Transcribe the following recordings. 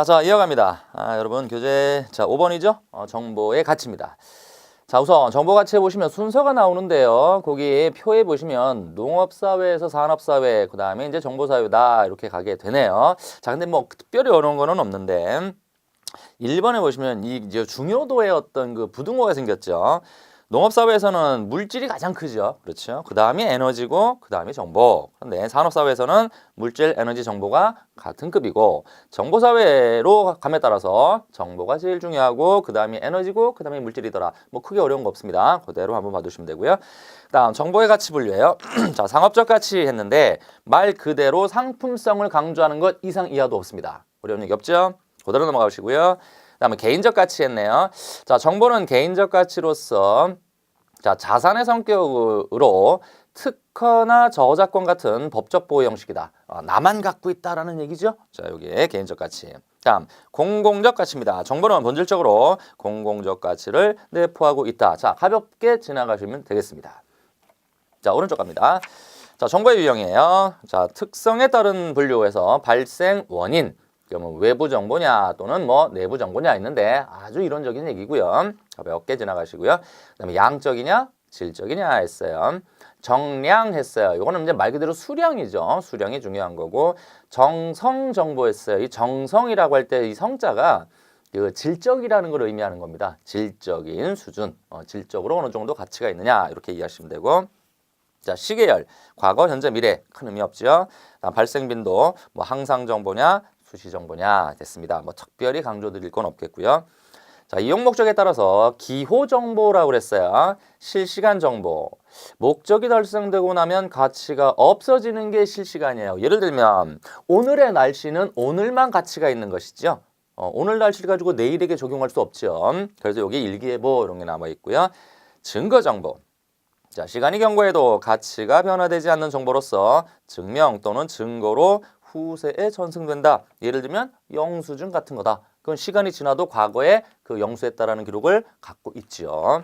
자, 이어갑니다. 여러분, 교재, 자, 5번이죠? 정보의 가치입니다. 자, 우선 정보 가치에 보시면 순서가 나오는데요. 거기 표에 보시면 농업사회에서 산업사회, 그 다음에 이제 정보사회다, 이렇게 가게 되네요. 자, 근데 뭐 특별히 어려운 거는 없는데, 1번에 보시면 이 이제 중요도의 어떤 그 부등호가 생겼죠. 농업사회에서는 물질이 가장 크죠. 그렇죠. 그 다음이 에너지고, 그 다음이 정보. 그런데 산업사회에서는 물질, 에너지, 정보가 같은 급이고, 정보사회로 감에 따라서 정보가 제일 중요하고, 그 다음이 에너지고, 그 다음이 물질이더라. 뭐 크게 어려운 거 없습니다. 그대로 한번 봐두시면 되고요. 그 다음 정보의 가치 분류예요. 자, 상업적 가치 했는데 말 그대로 상품성을 강조하는 것 이상 이하도 없습니다. 어려운 얘기 없죠? 그대로 넘어가시고요. 그다음에 개인적 가치 했네요. 자, 정보는 개인적 가치로서 자, 자산의 성격으로 특허나 저작권 같은 법적 보호 형식이다. 나만 갖고 있다라는 얘기죠. 자, 여기에 개인적 가치. 다음 공공적 가치입니다. 정보는 본질적으로 공공적 가치를 내포하고 있다. 자, 가볍게 지나가시면 되겠습니다. 자, 오른쪽 갑니다. 자, 정보의 유형이에요. 자, 특성에 따른 분류에서 발생 원인, 그러면 외부 정보냐 또는 뭐 내부 정보냐 있는데 아주 이론적인 얘기고요. 가볍게 지나가시고요. 그다음에 양적이냐 질적이냐 했어요. 정량 했어요. 이거는 이제 말 그대로 수량이죠. 수량이 중요한 거고 정성 정보 했어요. 이 정성이라고 할 때 이 성자가 그 질적이라는 걸 의미하는 겁니다. 질적인 수준, 질적으로 어느 정도 가치가 있느냐 이렇게 이해하시면 되고. 자, 시계열, 과거, 현재, 미래 큰 의미 없죠. 다음 발생 빈도, 뭐 항상 정보냐, 수시 정보냐 됐습니다. 뭐 특별히 강조드릴 건 없겠고요. 자, 이용 목적에 따라서 기호 정보라고 그랬어요. 실시간 정보. 목적이 달성되고 나면 가치가 없어지는 게 실시간이에요. 예를 들면 오늘의 날씨는 오늘만 가치가 있는 것이죠. 오늘 날씨를 가지고 내일에게 적용할 수 없죠. 그래서 여기 일기예보 이런 게 남아 있고요. 증거 정보. 자, 시간이 경과해도 가치가 변화되지 않는 정보로서 증명 또는 증거로 후세에 전승된다. 예를 들면 영수증 같은 거다. 그건 시간이 지나도 과거에 그 영수했다라는 기록을 갖고 있죠.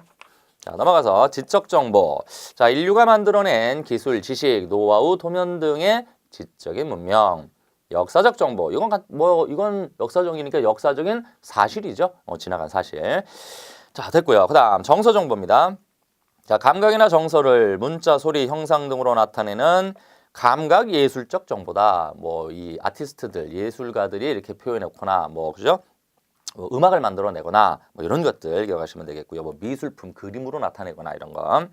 자, 넘어가서 지적 정보. 자, 인류가 만들어낸 기술, 지식, 노하우, 도면 등의 지적인 문명. 역사적 정보. 이건 역사적이니까 역사적인 사실이죠. 지나간 사실. 자, 됐고요. 그다음 정서 정보입니다. 자, 감각이나 정서를 문자, 소리, 형상 등으로 나타내는 감각 예술적 정보다. 뭐 이 아티스트들, 예술가들이 이렇게 표현했거나 뭐 그죠? 음악을 만들어내거나 뭐 이런 것들 기억하시면 되겠고요. 뭐 미술품, 그림으로 나타내거나 이런 거.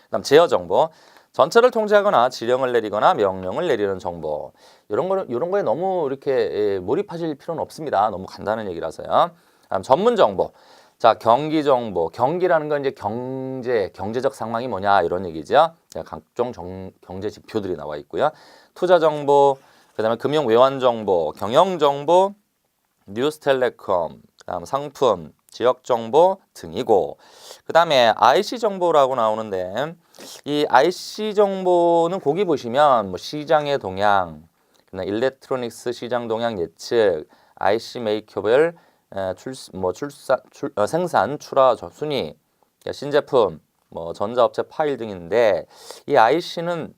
그다음 제어 정보. 전체를 통제하거나 지령을 내리거나 명령을 내리는 정보. 이런 거에 너무 이렇게 몰입하실 필요는 없습니다. 너무 간단한 얘기라서요. 다음 전문 정보. 자, 경기 정보. 경기라는 건 이제 경제적 상황이 뭐냐 이런 얘기죠. 각종 경제 지표들이 나와 있고요. 투자 정보, 그다음에 금융 외환 정보, 경영 정보, 뉴스텔레콤, 그다음 상품, 지역 정보 등이고, 그다음에 IC 정보라고 나오는데 이 IC 정보는 거기 보시면 뭐 시장의 동향, 그다음 일렉트로닉스 시장 동향 예측, IC 메이커별 생산, 출하, 순위, 신제품, 뭐 전자업체 파일 등인데 이 IC는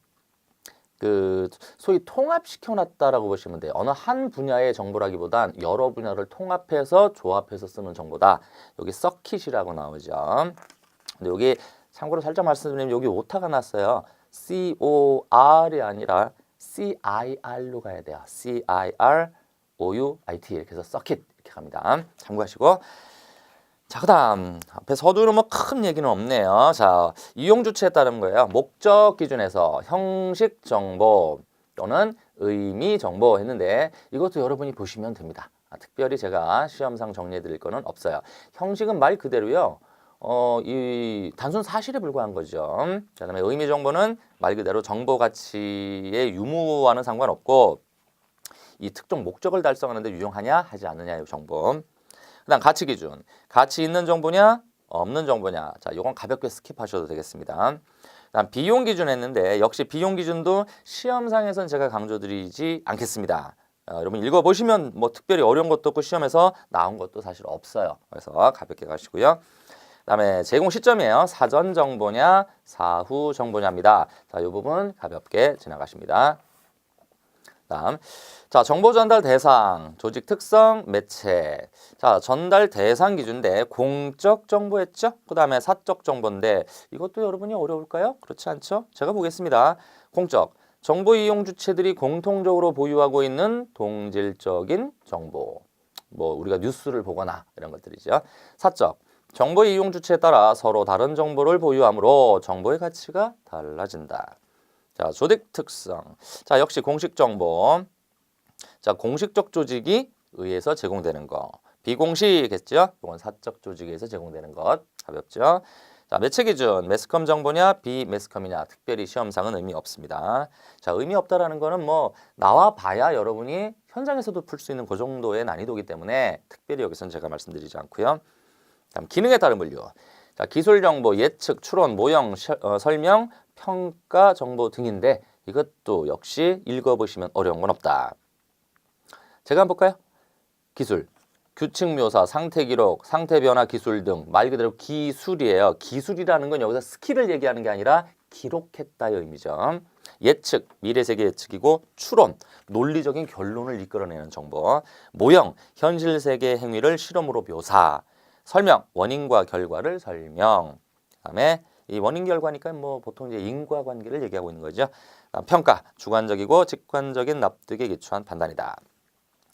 그 소위 통합시켜놨다라고 보시면 돼요. 어느 한 분야의 정보라기보단 여러 분야를 통합해서 조합해서 쓰는 정보다. 여기 서킷이라고 나오죠. 근데 여기 참고로 살짝 말씀드리면 여기 오타가 났어요. COR이 아니라 CIR로 가야 돼요. CIROUIT 이렇게 해서 서킷 이렇게 갑니다. 참고하시고. 자, 그다음 앞에 서두는 뭐 큰 얘기는 없네요. 자, 이용 주체에 따른 거예요. 목적 기준에서 형식 정보 또는 의미 정보 했는데 이것도 여러분이 보시면 됩니다. 특별히 제가 시험상 정리해 드릴 거는 없어요. 형식은 말 그대로요. 이 단순 사실에 불과한 거죠. 그다음에 의미 정보는 말 그대로 정보 가치의 유무와는 상관없고 이 특정 목적을 달성하는 데 유용하냐 하지 않느냐의 정보. 그다음 가치 기준. 가치 있는 정보냐 없는 정보냐. 자, 요건 가볍게 스킵하셔도 되겠습니다. 그다음 비용 기준 했는데 역시 비용 기준도 시험상에선 제가 강조드리지 않겠습니다. 여러분 읽어보시면 뭐 특별히 어려운 것도 없고 시험에서 나온 것도 사실 없어요. 그래서 가볍게 가시고요. 그다음에 제공 시점이에요. 사전 정보냐 사후 정보냐입니다. 자, 이 부분 가볍게 지나가십니다. 다음, 자, 정보 전달 대상, 조직 특성, 매체. 자, 전달 대상 기준인데 공적 정보였죠? 그 다음에 사적 정보인데 이것도 여러분이 어려울까요? 그렇지 않죠? 제가 보겠습니다. 공적, 정보 이용 주체들이 공통적으로 보유하고 있는 동질적인 정보. 뭐 우리가 뉴스를 보거나 이런 것들이죠. 사적, 정보 이용 주체에 따라 서로 다른 정보를 보유하므로 정보의 가치가 달라진다. 자, 조직 특성. 자, 역시 공식 정보. 자, 공식적 조직이 의해서 제공되는 거. 비공식했죠? 이건 사적 조직에 의해서 제공되는 것. 가볍죠? 자, 매체 기준. 매스컴 정보냐, 비매스컴이냐. 특별히 시험상은 의미 없습니다. 자, 의미 없다라는 거는 뭐 나와 봐야 여러분이 현장에서도 풀 수 있는 그 정도의 난이도이기 때문에 특별히 여기서는 제가 말씀드리지 않고요. 다음 기능에 따른 분류. 자, 기술 정보, 예측, 추론, 모형, 설명, 평가 정보 등인데 이것도 역시 읽어보시면 어려운 건 없다. 제가 한번 볼까요? 기술, 규칙 묘사, 상태 기록, 상태 변화 기술 등 말 그대로 기술이에요. 기술이라는 건 여기서 스킬을 얘기하는 게 아니라 기록했다의 의미죠. 예측, 미래 세계 예측이고 추론, 논리적인 결론을 이끌어내는 정보. 모형, 현실 세계 행위를 실험으로 묘사. 설명, 원인과 결과를 설명. 그다음에 이 원인 결과니까 뭐 보통 이제 인과관계를 얘기하고 있는 거죠. 평가, 주관적이고 직관적인 납득에 기초한 판단이다.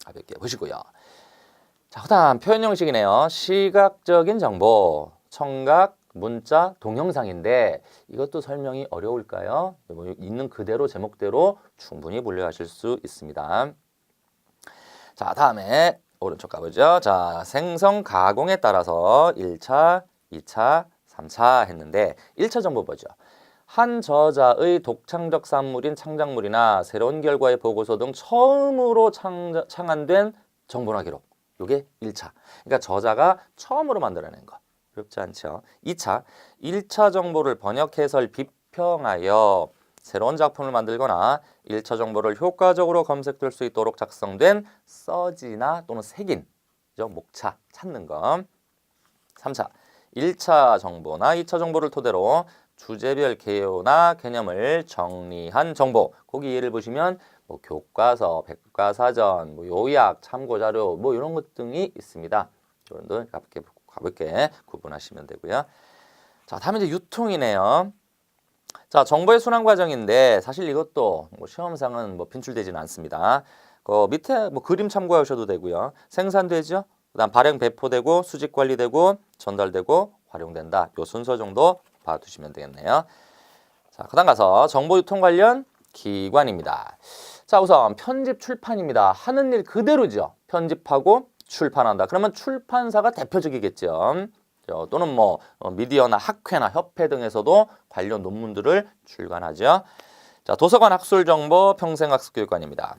가볍게 보시고요. 자, 그다음 표현 형식이네요. 시각적인 정보, 청각, 문자, 동영상인데 이것도 설명이 어려울까요? 있는 그대로 제목대로 충분히 분류하실 수 있습니다. 자, 다음에 오른쪽 가보죠. 자, 생성 가공에 따라서 1차, 2차, 3차 했는데 1차 정보 보죠. 한 저자의 독창적 산물인 창작물이나 새로운 결과의 보고서 등 처음으로 창안된 정보나 기록. 이게 1차. 그러니까 저자가 처음으로 만들어낸 거. 어렵지 않죠. 2차. 1차 정보를 번역, 해설, 비평하여 새로운 작품을 만들거나 1차 정보를 효과적으로 검색될 수 있도록 작성된 서지나 또는 색인, 목차 찾는 거. 3차. 1차 정보나 2차 정보를 토대로 주제별 개요나 개념을 정리한 정보. 거기 예를 보시면 뭐 교과서, 백과사전, 뭐 요약, 참고자료 뭐 이런 것 등이 있습니다. 여러분들 가볍게 구분하시면 되고요. 자, 다음에 이제 유통이네요. 자, 정보의 순환 과정인데 사실 이것도 뭐 시험상은 뭐 빈출되지는 않습니다. 그 밑에 뭐 그림 참고하셔도 되고요. 생산되죠. 그다음 발행 배포되고 수집 관리되고 전달되고 활용된다. 요 순서 정도 봐두시면 되겠네요. 자, 그다음 가서 정보 유통 관련 기관입니다. 자, 우선 편집 출판입니다. 하는 일 그대로죠. 편집하고 출판한다. 그러면 출판사가 대표적이겠죠. 또는 뭐 미디어나 학회나 협회 등에서도 관련 논문들을 출간하죠. 자, 도서관 학술정보 평생학습교육관입니다.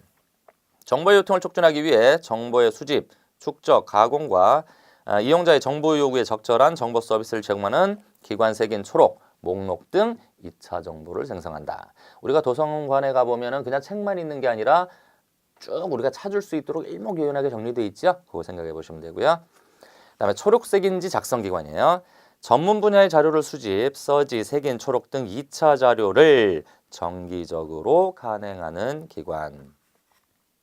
정보의 유통을 촉진하기 위해 정보의 수집, 축적, 가공과 이용자의 정보 요구에 적절한 정보 서비스를 제공하는 기관 색인 초록, 목록 등 2차 정보를 생성한다. 우리가 도서관에 가보면 그냥 책만 있는 게 아니라 쭉 우리가 찾을 수 있도록 일목요연하게 정리되어 있죠. 그거 생각해 보시면 되고요. 그다음에 초록색인지 작성기관이에요. 전문 분야의 자료를 수집, 서지, 색인, 초록 등 2차 자료를 정기적으로 간행하는 기관.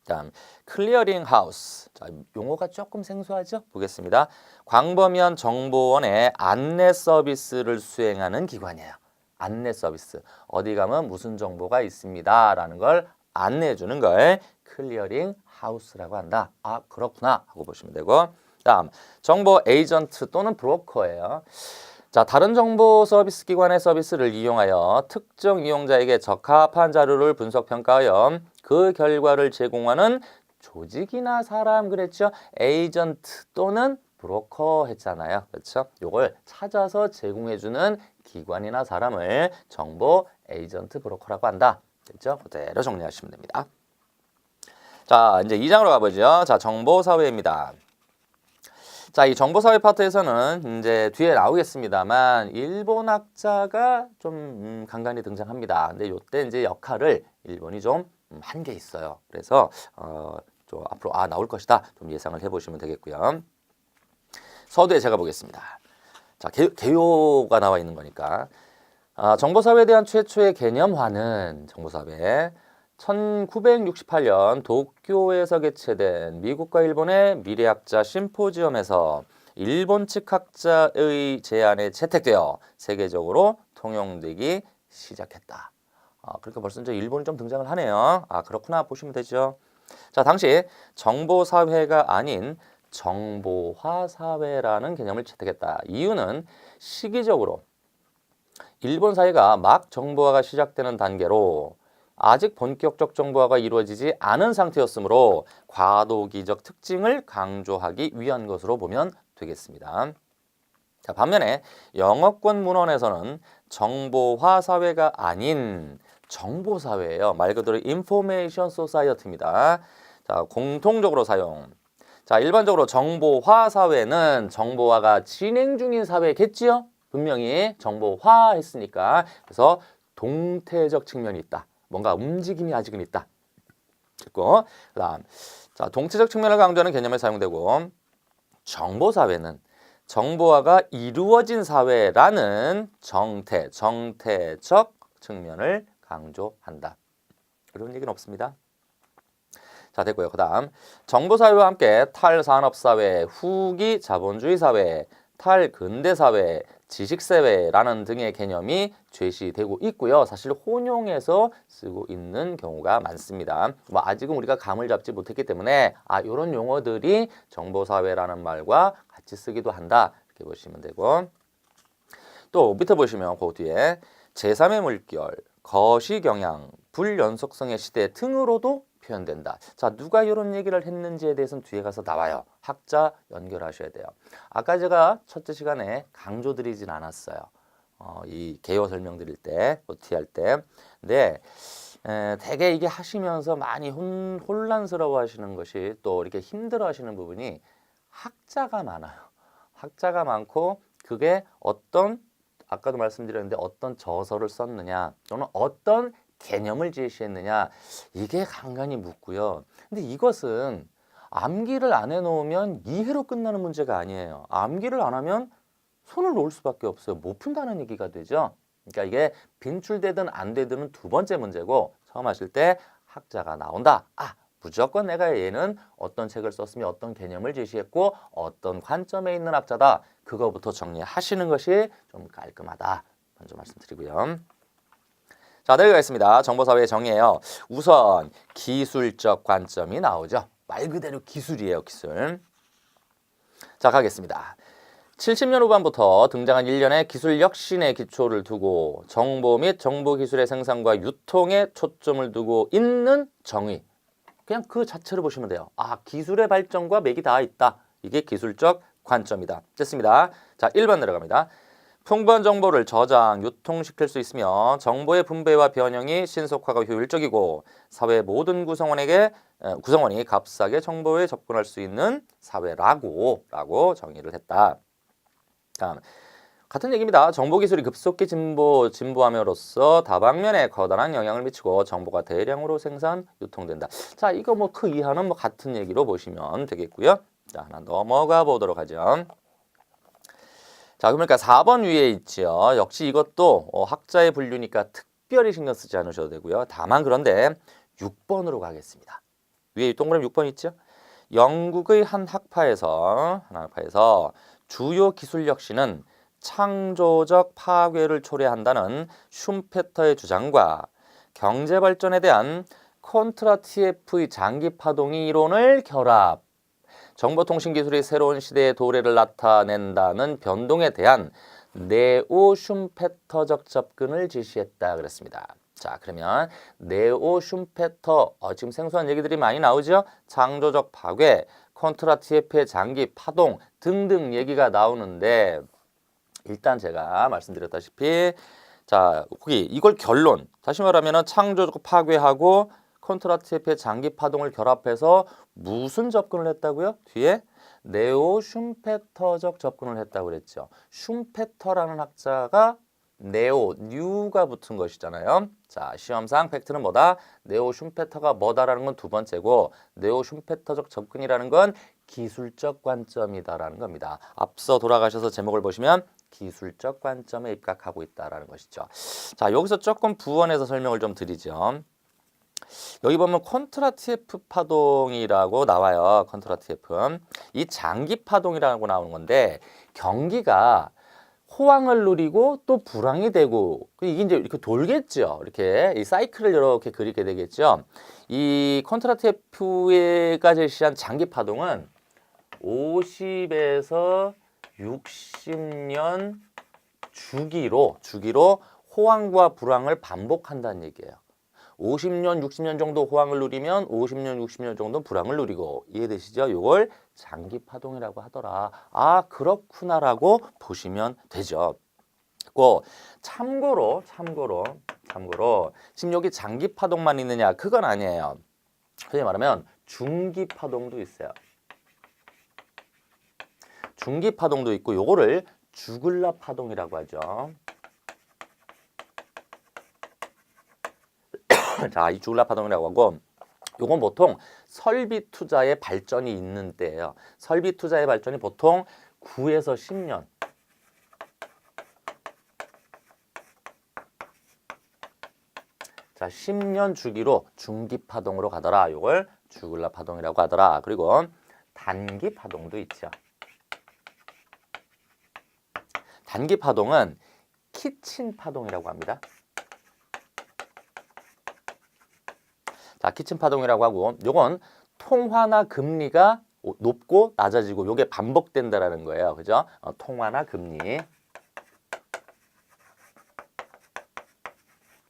다음 클리어링 하우스. 자, 용어가 조금 생소하죠? 보겠습니다. 광범위한 정보원의 안내 서비스를 수행하는 기관이에요. 안내 서비스. 어디 가면 무슨 정보가 있습니다. 라는 걸 안내해 주는 걸 클리어링 하우스라고 한다. 아, 그렇구나 하고 보시면 되고. 다음 정보 에이전트 또는 브로커예요. 자, 다른 정보 서비스 기관의 서비스를 이용하여 특정 이용자에게 적합한 자료를 분석 평가하여 그 결과를 제공하는 조직이나 사람 그랬죠. 에이전트 또는 브로커 했잖아요. 그렇죠? 요걸 찾아서 제공해주는 기관이나 사람을 정보 에이전트 브로커라고 한다. 됐죠? 그대로 정리하시면 됩니다. 자, 이제 2장으로 가보죠. 자, 정보사회입니다. 자, 이 정보사회 파트에서는 이제 뒤에 나오겠습니다만 일본 학자가 좀 간간히 등장합니다. 근데 요때 이제 역할을 일본이 좀 한 게 있어요. 그래서 좀 앞으로 나올 것이다. 좀 예상을 해보시면 되겠고요. 서두에 제가 보겠습니다. 자, 개요가 나와 있는 거니까. 정보사회에 대한 최초의 개념화는 정보사회 1968년 도쿄에서 개최된 미국과 일본의 미래학자 심포지엄에서 일본 측 학자의 제안에 채택되어 세계적으로 통용되기 시작했다. 그러니까 벌써 이제 일본이 좀 등장을 하네요. 그렇구나 보시면 되죠. 자, 당시 정보사회가 아닌 정보화사회라는 개념을 채택했다. 이유는 시기적으로 일본 사회가 막 정보화가 시작되는 단계로 아직 본격적 정보화가 이루어지지 않은 상태였으므로 과도기적 특징을 강조하기 위한 것으로 보면 되겠습니다. 자, 반면에 영어권 문헌에서는 정보화 사회가 아닌 정보사회예요. 말 그대로 인포메이션 소사이어티입니다. 자, 공통적으로 사용. 자, 일반적으로 정보화 사회는 정보화가 진행 중인 사회겠지요? 분명히 정보화 했으니까. 그래서 동태적 측면이 있다. 뭔가 움직임이 아직은 있다. 됐고, 그다음, 자, 동태적 측면을 강조하는 개념에 사용되고, 정보사회는 정보화가 이루어진 사회라는 정태적 측면을 강조한다. 그런 얘기는 없습니다. 자, 됐고요. 그 다음 정보사회와 함께 탈산업사회, 후기 자본주의 사회, 탈근대사회, 지식사회라는 등의 개념이 제시되고 있고요. 사실 혼용해서 쓰고 있는 경우가 많습니다. 아직은 우리가 감을 잡지 못했기 때문에 이런 용어들이 정보사회라는 말과 같이 쓰기도 한다. 이렇게 보시면 되고, 또 밑에 보시면 그 뒤에 제3의 물결, 거시경향, 불연속성의 시대 등으로도 표현된다. 자, 누가 이런 얘기를 했는지에 대해서는 뒤에 가서 나와요. 학자 연결하셔야 돼요. 아까 제가 첫째 시간에 강조드리진 않았어요. 이 개요 설명 드릴 때, OT 할 때. 근데 되게 이게 하시면서 많이 혼란스러워 하시는 것이, 또 이렇게 힘들어 하시는 부분이 학자가 많아요. 학자가 많고, 그게 아까도 말씀드렸는데 어떤 저서를 썼느냐, 또는 어떤 개념을 제시했느냐, 이게 간간히 묻고요. 근데 이것은 암기를 안 해놓으면 이해로 끝나는 문제가 아니에요. 암기를 안 하면 손을 놓을 수밖에 없어요. 못 푼다는 얘기가 되죠. 그러니까 이게 빈출되든 안 되든은 두 번째 문제고, 처음 하실 때 학자가 나온다. 무조건 내가 얘는 어떤 책을 썼으며 어떤 개념을 제시했고 어떤 관점에 있는 학자다. 그거부터 정리하시는 것이 좀 깔끔하다. 먼저 말씀드리고요. 자, 내려가겠습니다. 정보사회의 정의예요. 우선 기술적 관점이 나오죠. 말 그대로 기술이에요, 기술. 자, 가겠습니다. 70년 후반부터 등장한 일련의 기술 혁신의 기초를 두고 정보 및 정보기술의 생산과 유통에 초점을 두고 있는 정의. 그냥 그 자체를 보시면 돼요. 기술의 발전과 맥이 닿아 있다. 이게 기술적 관점이다. 됐습니다. 자, 1번 내려갑니다. 풍부한 정보를 저장, 유통시킬 수 있으며 정보의 분배와 변형이 신속하고 효율적이고 사회 모든 구성원이 값싸게 정보에 접근할 수 있는 사회라고 정의를 했다. 다음, 같은 얘기입니다. 정보기술이 급속히 진보함으로써 다방면에 커다란 영향을 미치고 정보가 대량으로 생산, 유통된다. 자, 이거 그 이하는 같은 얘기로 보시면 되겠고요. 자, 하나 넘어가 보도록 하죠. 자, 그러니까 4번 위에 있죠. 역시 이것도 학자의 분류니까 특별히 신경 쓰지 않으셔도 되고요. 다만 그런데 6번으로 가겠습니다. 위에 동그라미 6번 있죠? 영국의 한 학파에서 주요 기술 혁신은 창조적 파괴를 초래한다는 슌페터의 주장과 경제 발전에 대한 콘트라티에프의 장기 파동이 이론을 결합, 정보통신기술이 새로운 시대의 도래를 나타낸다는 변동에 대한 네오 슌페터적 접근을 제시했다 그랬습니다. 자, 그러면 네오 슌페터, 지금 생소한 얘기들이 많이 나오죠? 창조적 파괴, 콘트라티에프의 장기 파동 등등 얘기가 나오는데, 일단 제가 말씀드렸다시피, 자, 거기 이걸 결론, 다시 말하면 창조적 파괴하고 콘트라티에프의 장기 파동을 결합해서 무슨 접근을 했다고요? 뒤에 네오 슌페터적 접근을 했다고 그랬죠. 슌페터라는 학자가 뉴가 붙은 것이잖아요. 자, 시험상 팩트는 뭐다? 네오 슌페터가 뭐다라는 건 두 번째고, 네오 슌페터적 접근이라는 건 기술적 관점이다라는 겁니다. 앞서 돌아가셔서 제목을 보시면 기술적 관점에 입각하고 있다라는 것이죠. 자, 여기서 조금 부언해서 설명을 좀 드리죠. 여기 보면 컨트라 TF 파동이라고 나와요. 컨트라 TF. 이 장기 파동이라고 나오는 건데 경기가 호황을 누리고 또 불황이 되고 이게 이제 이렇게 돌겠죠. 이렇게 이 사이클을 이렇게 그리게 되겠죠. 이 컨트라 TF가 제시한 장기 파동은 50에서 60년 주기로 호황과 불황을 반복한다는 얘기예요. 50년, 60년 정도 호황을 누리면 50년, 60년 정도 불황을 누리고 이해되시죠? 이걸 장기 파동이라고 하더라. 아, 그렇구나라고 보시면 되죠. 그 참고로 지금 여기 장기 파동만 있느냐? 그건 아니에요. 흔히 말하면 중기 파동도 있어요. 중기 파동도 있고 요거를 주글라 파동이라고 하죠. 자, 이 주글라 파동이라고 하고 요건 보통 설비 투자의 발전이 있는 때예요. 설비 투자의 발전이 보통 9에서 10년. 자, 10년 주기로 중기 파동으로 가더라. 요걸 주글라 파동이라고 하더라. 그리고 단기 파동도 있죠. 단기 파동은 키친 파동이라고 합니다. 자, 키친 파동이라고 하고 요건 통화나 금리가 높고 낮아지고 요게 반복된다라는 거예요. 그죠? 통화나 금리.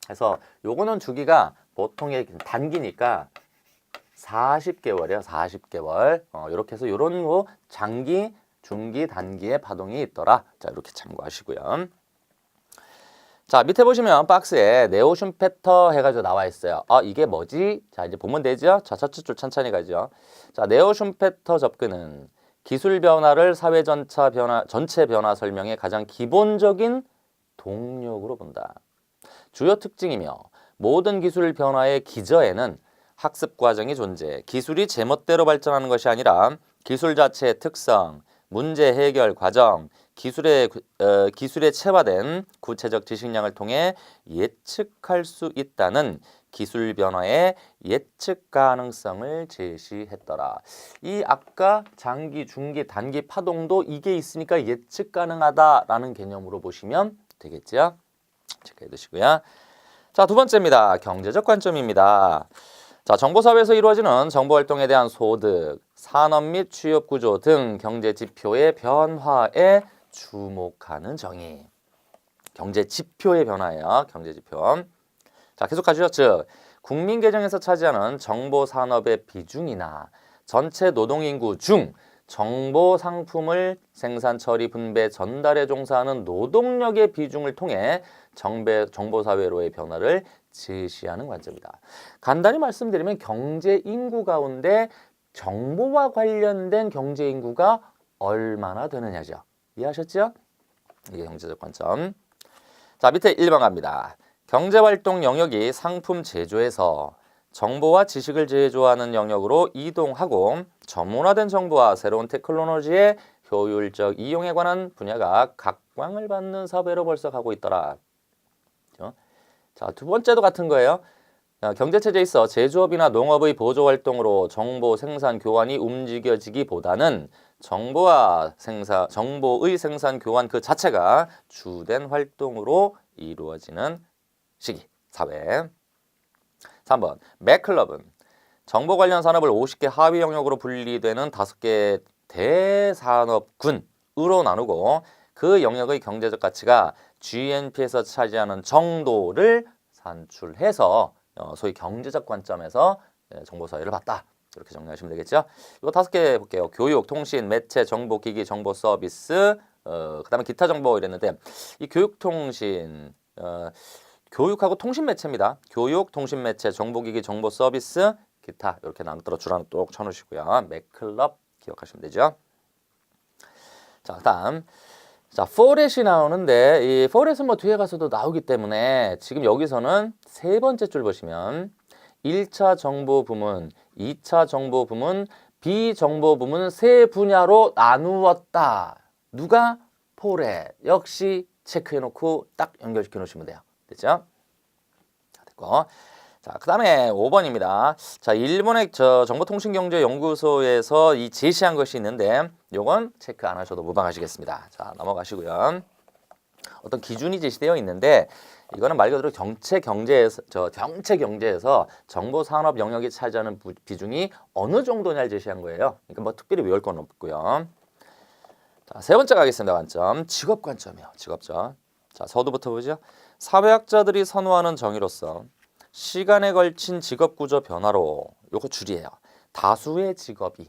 그래서 요거는 주기가 보통의 단기니까 40개월이에요. 40개월. 이렇게 해서 요런 거 장기, 중기, 단기의 파동이 있더라. 자, 이렇게 참고하시고요. 자, 밑에 보시면 박스에 네오슌페터 해가지고 나와 있어요. 이게 뭐지? 자, 이제 보면 되죠? 차차차차 천천히 가죠. 자, 네오슌페터 접근은 기술 변화를 사회 전체 변화 설명의 가장 기본적인 동력으로 본다. 주요 특징이며 모든 기술 변화의 기저에는 학습 과정이 존재, 기술이 제멋대로 발전하는 것이 아니라 기술 자체의 특성, 문제 해결 과정, 기술에 체화된 구체적 지식량을 통해 예측할 수 있다는 기술 변화의 예측 가능성을 제시했더라. 이 아까 장기, 중기, 단기 파동도 이게 있으니까 예측 가능하다라는 개념으로 보시면 되겠죠. 체크해 두시고요. 자, 두 번째입니다. 경제적 관점입니다. 자, 정보사회에서 이루어지는 정보활동에 대한 소득, 산업 및 취업 구조 등 경제 지표의 변화에 주목하는 정의. 경제 지표의 변화예요. 경제 지표. 자, 계속 가시죠. 즉, 국민 계정에서 차지하는 정보 산업의 비중이나 전체 노동인구 중 정보 상품을 생산, 처리, 분배, 전달에 종사하는 노동력의 비중을 통해 정보 사회로의 변화를 제시하는 관점이다. 간단히 말씀드리면 경제 인구 가운데 정보와 관련된 경제 인구가 얼마나 되느냐죠. 이해하셨죠? 이게 경제적 관점. 자, 밑에 1번 갑니다. 경제활동 영역이 상품 제조에서 정보와 지식을 제조하는 영역으로 이동하고 전문화된 정보와 새로운 테크놀로지의 효율적 이용에 관한 분야가 각광을 받는 사회로 벌써 가고 있더라. 자, 두 번째도 같은 거예요. 경제체제에 있어 제조업이나 농업의 보조활동으로 정보 생산 교환이 움직여지기보다는 정보의 생산 교환 그 자체가 주된 활동으로 이루어지는 시기, 사회. 3번, 맥클럽은 정보 관련 산업을 50개 하위 영역으로 분리되는 5개 대산업군으로 나누고 그 영역의 경제적 가치가 GNP에서 차지하는 정도를 산출해서 소위 경제적 관점에서 정보사회를 봤다. 이렇게 정리하시면 되겠죠. 이거 5개 볼게요. 교육, 통신, 매체, 정보, 기기, 정보 서비스, 그다음에 기타 정보 이랬는데 이 교육, 통신, 교육하고 통신 매체입니다. 교육, 통신 매체, 정보, 기기, 정보 서비스, 기타 이렇게 나눠 줄하나 똑 쳐놓으시고요. 맥클럽 기억하시면 되죠. 자, 그다음. 자, 포렛이 나오는데 이 포렛은 뭐 뒤에 가서도 나오기 때문에 지금 여기서는 세 번째 줄 보시면 1차 정보 부문, 2차 정보 부문, 비정보 부문 세 분야로 나누었다. 누가? 포렛. 역시 체크해 놓고 딱 연결시켜 놓으시면 돼요. 됐죠? 자, 됐고. 자, 그다음에 5번입니다. 자, 일본의 정보통신경제연구소에서 이 제시한 것이 있는데 요건 체크 안 하셔도 무방하시겠습니다. 자, 넘어가시고요. 어떤 기준이 제시되어 있는데 이거는 말 그대로 정체 경제에서 정보 산업 영역이 차지하는 비중이 어느 정도냐를 제시한 거예요. 그러니까 뭐 특별히 외울 건 없고요. 자, 세 번째 가겠습니다. 관점. 직업 관점이요. 직업적. 자, 서두부터 보죠. 사회학자들이 선호하는 정의로서 시간에 걸친 직업 구조 변화로 요거 줄이에요. 다수의 직업이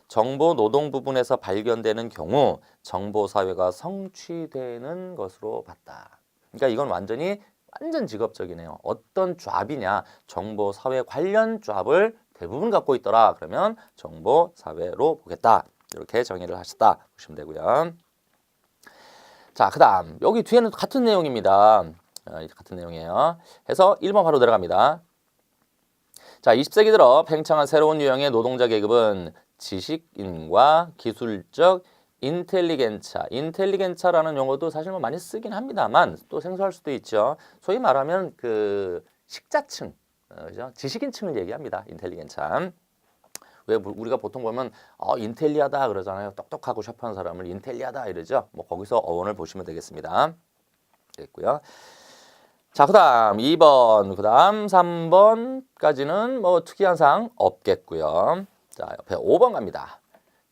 정보 노동 부분에서 발견되는 경우 정보 사회가 성취되는 것으로 봤다. 그러니까 이건 완전 직업적이네요. 어떤 잡이냐? 정보 사회 관련 잡을 대부분 갖고 있더라. 그러면 정보 사회로 보겠다. 이렇게 정의를 하셨다 보시면 되고요. 자, 그다음 여기 뒤에는 같은 내용입니다. 같은 내용이에요. 해서 1번 바로 들어갑니다. 자, 20세기 들어 팽창한 새로운 유형의 노동자 계급은 지식인과 기술적 인텔리겐차라는 용어도 사실 뭐 많이 쓰긴 합니다만 또 생소할 수도 있죠. 소위 말하면 그 식자층, 그죠? 지식인층을 얘기합니다. 인텔리겐차. 왜 우리가 보통 보면 인텔리하다 그러잖아요. 똑똑하고 샤프한 사람을 인텔리하다 이러죠. 뭐 거기서 어원을 보시면 되겠습니다. 됐고요. 자, 그다음 2번, 그다음 3번까지는 뭐 특이한 사항 없겠고요. 자, 옆에 5번 갑니다.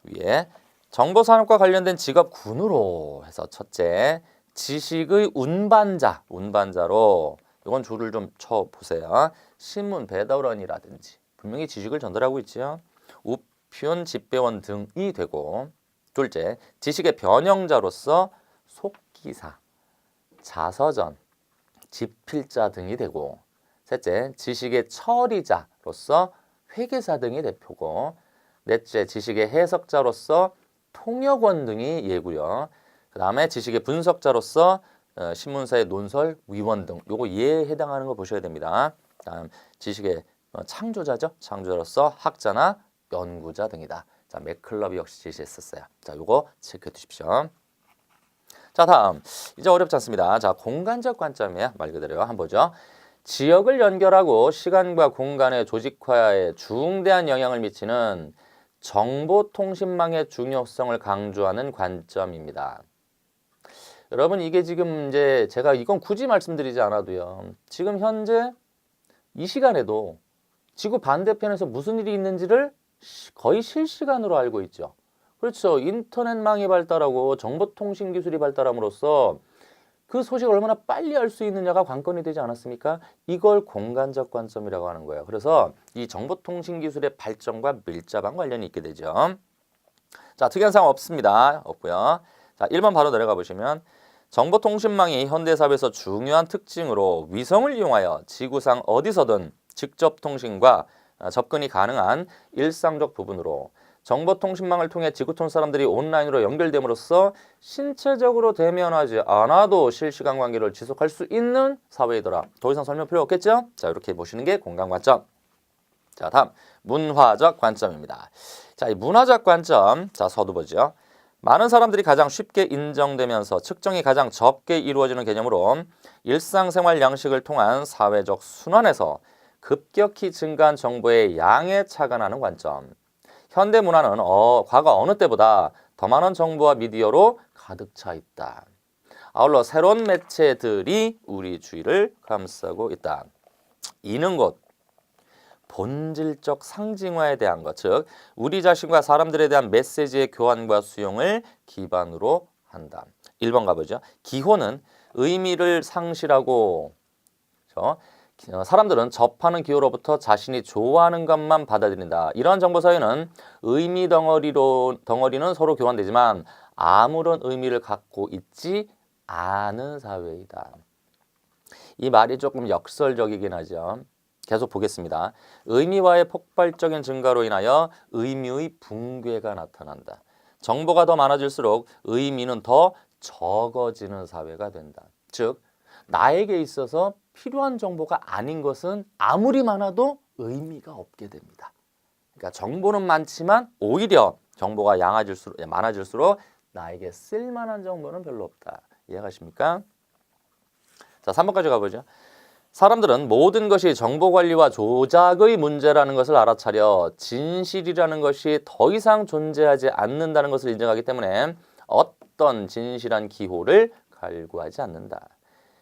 위에 정보산업과 관련된 직업군으로 해서 첫째, 지식의 운반자로 이건 줄을 좀 쳐보세요. 신문 배달원이라든지 분명히 지식을 전달하고 있죠. 우편 집배원 등이 되고, 둘째, 지식의 변형자로서 속기사, 자서전, 집필자 등이 되고, 셋째, 지식의 처리자로서 회계사 등이 대표고, 넷째, 지식의 해석자로서 통역원 등이 예고요. 그 다음에 지식의 분석자로서 신문사의 논설, 위원 등 요거 예에 해당하는 거 보셔야 됩니다. 다음 지식의 창조자죠. 창조자로서 학자나 연구자 등이다. 자, 맥클럽이 역시 제시했었어요. 자, 요거 체크해 두십시오. 자, 다음 이제 어렵지 않습니다. 자, 공간적 관점이에요. 말 그대로 한번 보죠. 지역을 연결하고 시간과 공간의 조직화에 중대한 영향을 미치는 정보통신망의 중요성을 강조하는 관점입니다. 여러분, 이게 지금 이제 제가 이건 굳이 말씀드리지 않아도요. 지금 현재 이 시간에도 지구 반대편에서 무슨 일이 있는지를 거의 실시간으로 알고 있죠. 그렇죠. 인터넷망이 발달하고 정보통신 기술이 발달함으로써 그 소식을 얼마나 빨리 알 수 있느냐가 관건이 되지 않았습니까? 이걸 공간적 관점이라고 하는 거예요. 그래서 이 정보통신 기술의 발전과 밀접한 관련이 있게 되죠. 자, 특이한 사항 없습니다. 없고요. 자, 1번 바로 내려가 보시면 정보통신망이 현대사회에서 중요한 특징으로 위성을 이용하여 지구상 어디서든 직접 통신과 접근이 가능한 일상적 부분으로 정보통신망을 통해 지구촌 사람들이 온라인으로 연결됨으로써 신체적으로 대면하지 않아도 실시간 관계를 지속할 수 있는 사회이더라. 더 이상 설명 필요 없겠죠? 자, 이렇게 보시는 게 공간 관점. 자, 다음 문화적 관점입니다. 자, 이 문화적 관점, 자, 서두보죠. 많은 사람들이 가장 쉽게 인정되면서 측정이 가장 적게 이루어지는 개념으로 일상생활 양식을 통한 사회적 순환에서 급격히 증가한 정보의 양에 착안하는 관점. 현대 문화는 과거 어느 때보다 더 많은 정보와 미디어로 가득 차 있다. 아울러 새로운 매체들이 우리 주위를 감싸고 있다. 이는 곧 본질적 상징화에 대한 것, 즉 우리 자신과 사람들에 대한 메시지의 교환과 수용을 기반으로 한다. 1번 가보죠. 기호는 의미를 상실하고 사람들은 접하는 기호로부터 자신이 좋아하는 것만 받아들인다. 이러한 정보 사회는 의미 덩어리는 서로 교환되지만 아무런 의미를 갖고 있지 않은 사회이다. 이 말이 조금 역설적이긴 하죠. 계속 보겠습니다. 의미와의 폭발적인 증가로 인하여 의미의 붕괴가 나타난다. 정보가 더 많아질수록 의미는 더 적어지는 사회가 된다. 즉, 나에게 있어서 필요한 정보가 아닌 것은 아무리 많아도 의미가 없게 됩니다. 그러니까 정보는 많지만 오히려 정보가 많아질수록 나에게 쓸만한 정보는 별로 없다. 이해가십니까? 자, 3번까지 가보죠. 사람들은 모든 것이 정보 관리와 조작의 문제라는 것을 알아차려 진실이라는 것이 더 이상 존재하지 않는다는 것을 인정하기 때문에 어떤 진실한 기호를 갈구하지 않는다.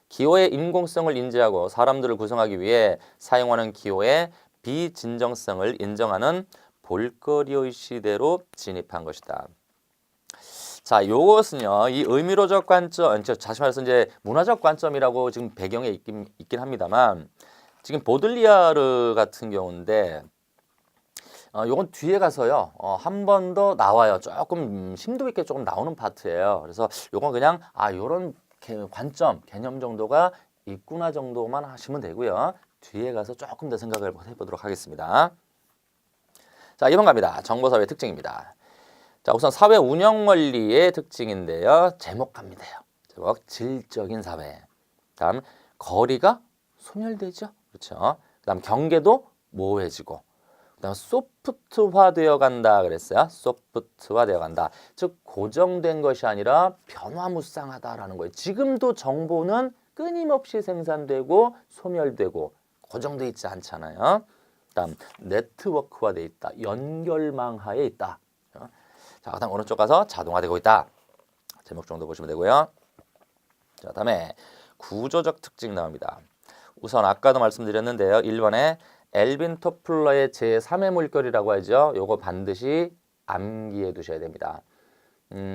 기호의 인공성을 인지하고 사람들을 구성하기 위해 사용하는 기호의 비진정성을 인정하는 볼거리의 시대로 진입한 것이다. 자, 요것은요, 이 의미로적 관점, 다시 말해서 이제 문화적 관점이라고 지금 배경에 있긴 합니다만, 지금 보들리아르 같은 경우인데, 요건 뒤에 가서요, 한 번 더 나와요. 조금 심도 있게 조금 나오는 파트예요. 그래서 요건 그냥, 요런 관점, 개념 정도가 있구나 정도만 하시면 되고요. 뒤에 가서 조금 더 생각을 해보도록 하겠습니다. 자, 2번 갑니다. 정보사회 특징입니다. 자, 우선 사회 운영 원리의 특징인데요. 제목 갑니다. 제목, 질적인 사회. 다음, 거리가 소멸되죠. 그렇죠. 그다음, 경계도 모호해지고. 그다음, 소프트화되어 간다 그랬어요. 소프트화되어 간다. 즉, 고정된 것이 아니라 변화무쌍하다라는 거예요. 지금도 정보는 끊임없이 생산되고 소멸되고 고정돼 있지 않잖아요. 그다음, 네트워크화되어 있다. 연결망하에 있다. 자, 그다음 오른쪽 가서 자동화되고 있다. 제목 정도 보시면 되고요. 자, 다음에 구조적 특징 나옵니다. 우선 아까도 말씀드렸는데요. 1번에 엘빈 토플러의 제3의 물결이라고 하죠. 요거 반드시 암기해 두셔야 됩니다.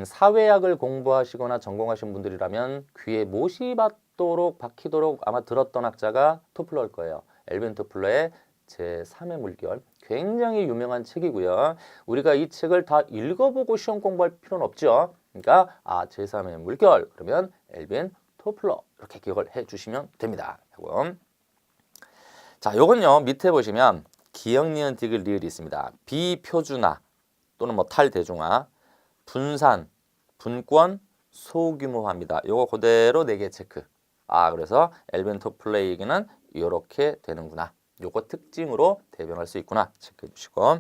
사회학을 공부하시거나 전공하신 분들이라면 귀에 못이 박히도록 아마 들었던 학자가 토플러일 거예요. 엘빈 토플러의 제3의 물결. 굉장히 유명한 책이고요. 우리가 이 책을 다 읽어보고 시험 공부할 필요는 없죠. 그러니까 제3의 물결 그러면 엘빈 토플러 이렇게 기억을 해주시면 됩니다. 자, 요건요 밑에 보시면 기역, 니은, 디귿, 리을이 있습니다. 비표준화 또는 뭐 탈대중화, 분산, 분권, 소규모화입니다. 요거 그대로 4개 체크. 그래서 엘빈 토플러의 얘기는 이렇게 되는구나. 요거 특징으로 대변할 수 있구나 체크해 주시고,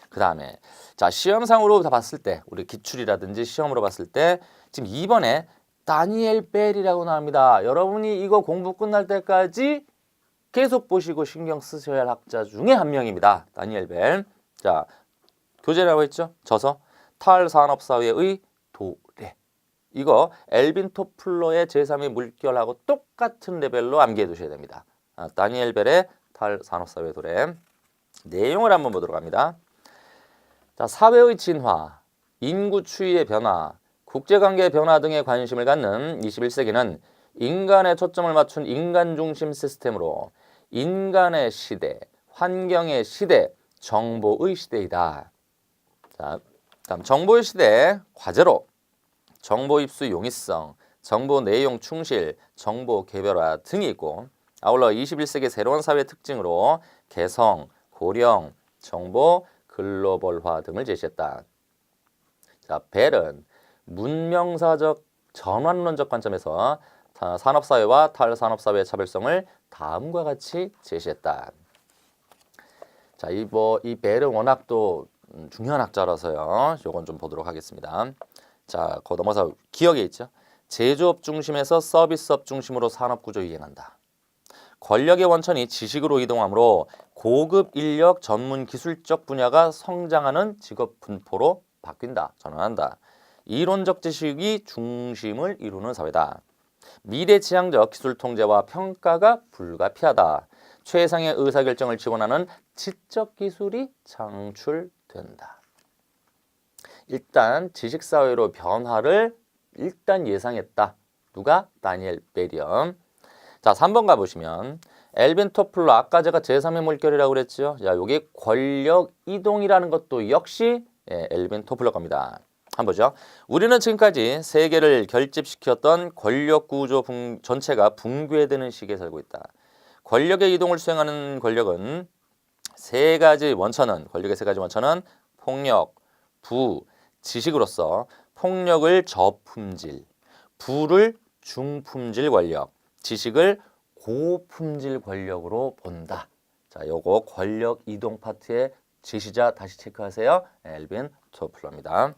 그 다음에 자, 시험상으로 다 봤을 때 우리 기출이라든지 시험으로 봤을 때 지금 2번에 다니엘 벨이라고 나옵니다. 여러분이 이거 공부 끝날 때까지 계속 보시고 신경 쓰셔야 할 학자 중에 한 명입니다. 다니엘 벨. 자, 교재라고 했죠. 저서 탈산업사회의 도래. 이거 엘빈 토플러의 제3의 물결하고 똑같은 레벨로 암기해 두셔야 됩니다. 다니엘 벨의 탈산업사회 도래. 내용을 한번 보도록 합니다. 자, 사회의 진화, 인구 추이의 변화, 국제관계 변화 등에 관심을 갖는 21세기는 인간의 초점을 맞춘 인간 중심 시스템으로 인간의 시대, 환경의 시대, 정보의 시대이다. 자, 다음 정보의 시대 과제로 정보 입수 용이성, 정보 내용 충실, 정보 개별화 등이 있고, 아울러 21세기 새로운 사회 특징으로 개성, 고령, 정보, 글로벌화 등을 제시했다. 자, 벨은 문명사적 전환론적 관점에서 산업사회와 탈산업사회의 차별성을 다음과 같이 제시했다. 자, 이 벨은 워낙 또 중요한 학자라서요. 요건 좀 보도록 하겠습니다. 자, 거 넘어서 기억에 있죠. 제조업 중심에서 서비스업 중심으로 산업구조 이행한다. 권력의 원천이 지식으로 이동하므로 고급 인력 전문 기술적 분야가 성장하는 직업 분포로 바뀐다. 전환한다. 이론적 지식이 중심을 이루는 사회다. 미래지향적 기술 통제와 평가가 불가피하다. 최상의 의사결정을 지원하는 지적 기술이 창출된다. 일단 지식사회로 변화를 일단 예상했다. 누가? 다니엘 벨이요. 자, 3번 가보시면 엘빈 토플러, 아까 제가 제3의 물결이라고 그랬죠. 자, 요게 권력 이동이라는 것도 역시 엘빈 토플러 겁니다. 한번 보죠. 우리는 지금까지 세계를 결집시켰던 권력 구조 전체가 붕괴되는 시기에 살고 있다. 권력의 이동을 수행하는 권력은 권력의 세 가지 원천은 폭력, 부, 지식으로서 폭력을 저품질, 부를 중품질 권력, 지식을 고품질 권력으로 본다. 자, 요거 권력 이동 파트의 제시자 다시 체크하세요. 엘빈 토플러입니다.